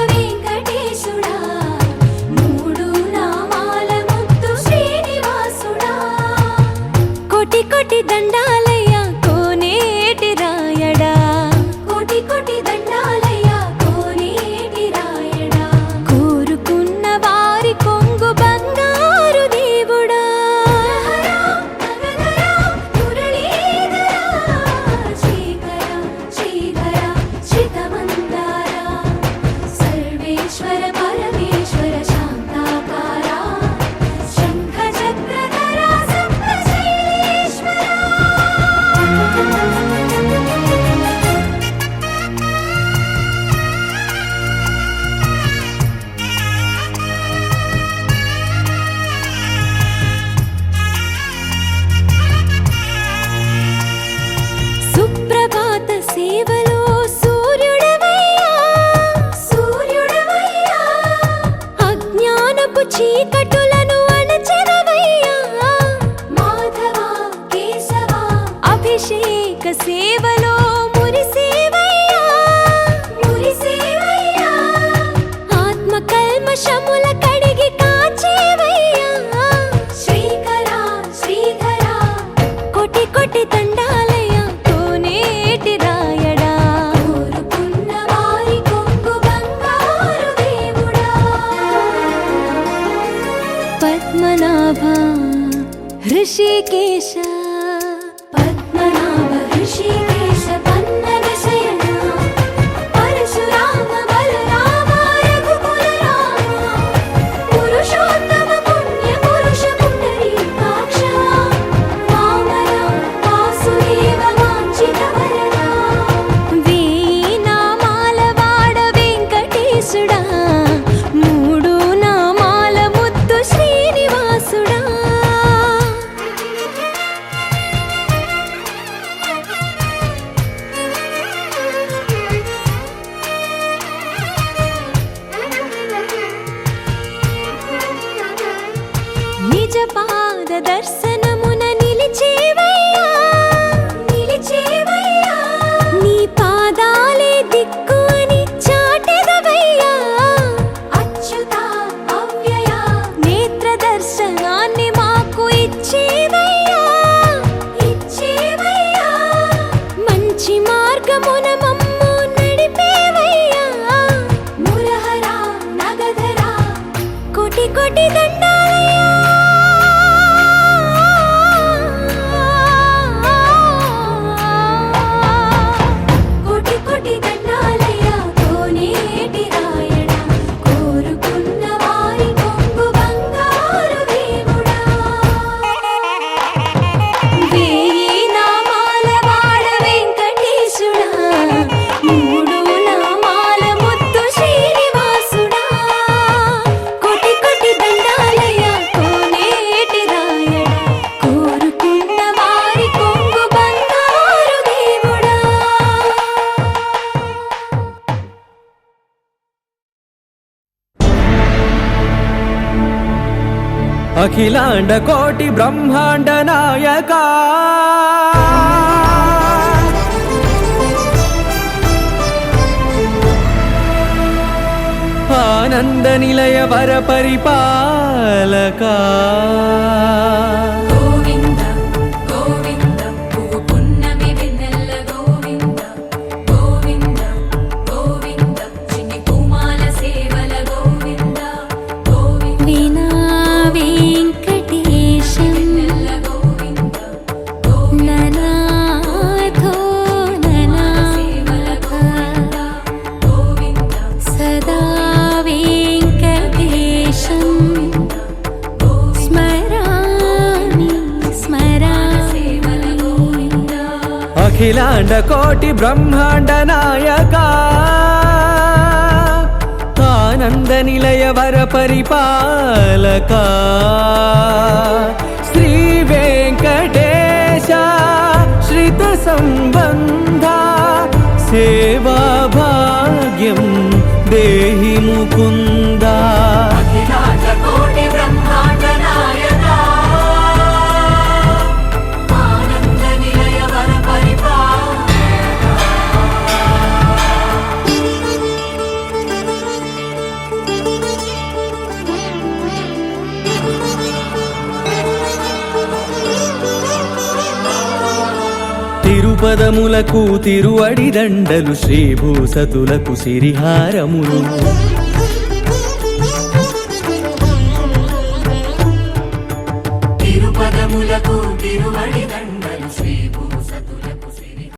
వెంకటేశుడా మూడు నామాల ముద్దు శ్రీనివాసుడా కోటి కోటి దండాలయ్యా కోనేటి రాయడా కోటి కోటి దండాలయ్యా కోనేటి రాయడా కోరుకున్న వారి కొంగు బంగారు దేవుడా సర్వేశ్వర పరమేశ్వర శాంతాకార శంఖ చక్రధర సుప్రభాత సేవలో సూర్యుడవయ్యా సూర్యుడవయ్యా అజ్ఞానపు చీకటులను అణచెదవయ్యా మాధవ కేశవ అభిషేక సేవలో మురిసేవయ్యా మురిసేవయ్యా ఆత్మ కల్మషముల కడిగి కాచేవయ్యా శ్రీకర శ్రీధర కోటి కోటి దండాలయ్యా కోనేటి రాయడా కోరుకున్న వారి కొంగు బంగారు దేవుడా పద్మనాభ హృషికేశ పద్మనాభ హృషికేశ పన్నగ శయన పరశురామ బలరామ రఘుకుల రామ పురుషోత్తమ పుణ్య పురుష పుండరీకాక్ష వామన వాసుదేవ వాంఛిత వరద వేయి నామాల వాడ వెంకటేశుడా మూడు నామాల ముద్దు శ్రీనివాసుడా నిజ పాద దర్శనమున నిలిచేవయ్యా నిలిచేవయ్యా నీ పాదాలే దిక్కు అని చాటెదవయ్యా అచ్యుత అవ్యయ నేత్ర దర్శనాన్ని మాకు ఇచ్చేవయ్యా ఇచ్చేవయ్యా మంచి మార్గమున మమ్ము నడిపేవయ్యా మురహర నగధర కోటి కోటి దండాలయ్యా కోటి కోటి దండాలయ్యా కోనేటి రాయడా కోరుకున్న వారి కొంగు బంగారు దేవుడా వేయి నామాల వాడ వెంకటేశుడా మూడు నామాల ముద్దు శ్రీనివాసుడా కోటి కోటి దండాలయ్యా కోనేటి రాయడా కోరుకున్న వారి కొంగు బంగారు దేవుడా అఖిలాండ కోటి బ్రహ్మాండ నాయక ఆనంద నిలయ వర పరిపాలక గోవింద గోవింద పువ్వు పున్నమి వెన్నెల గోవింద గోవింద గోవింద చిన్ని పూమాల సేవల గోవింద గోవింద వీణా వెంకటేశం వెన్నెల గోవింద ననాథో ననా సేవల గోవింద గోవింద సదా వెంకటేశం స్మరామి స్మరామి అఖిలాండ కోటి బ్రహ్మాండ నాయక ఆనంద నిలయ వర పరిపాలక శ్రీ వెంకటేశ శ్రిత సంబంధ సేవా భాగ్యం దేహి ముకుందా అఖిలాండ కోటి బ్రహ్మాండ నాయక శ్రీపాదములకు తిరువడి దండలు శ్రీభూసతులకు సిరిహారములు